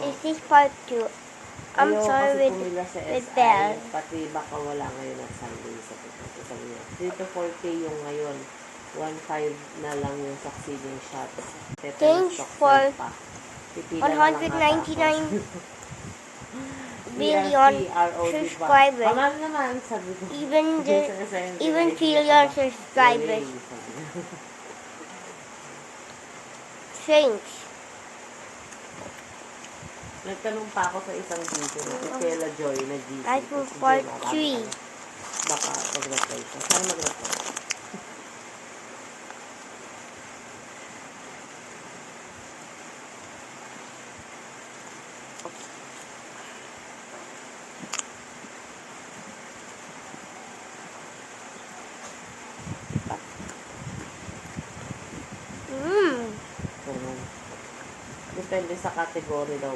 Is this part 2? I'm Ayaw sorry kasi pumila sa with SI, Belle. pati baka wala ngayon at Sunday sa sabi niya. 3 to 4K yung ngayon. 1.5 na lang yung succeeding shots. Thanks for pa. Pipila na lang ata ako. 199 billion subscribers. Paman naman, sabi ko. Even trillion subscribers. Thanks. Nagtanong pa ako sa isang video si Kela Joy na GC. I for part 3. Baka mag-reply siya. Saan mag-reply? Depende sa category daw.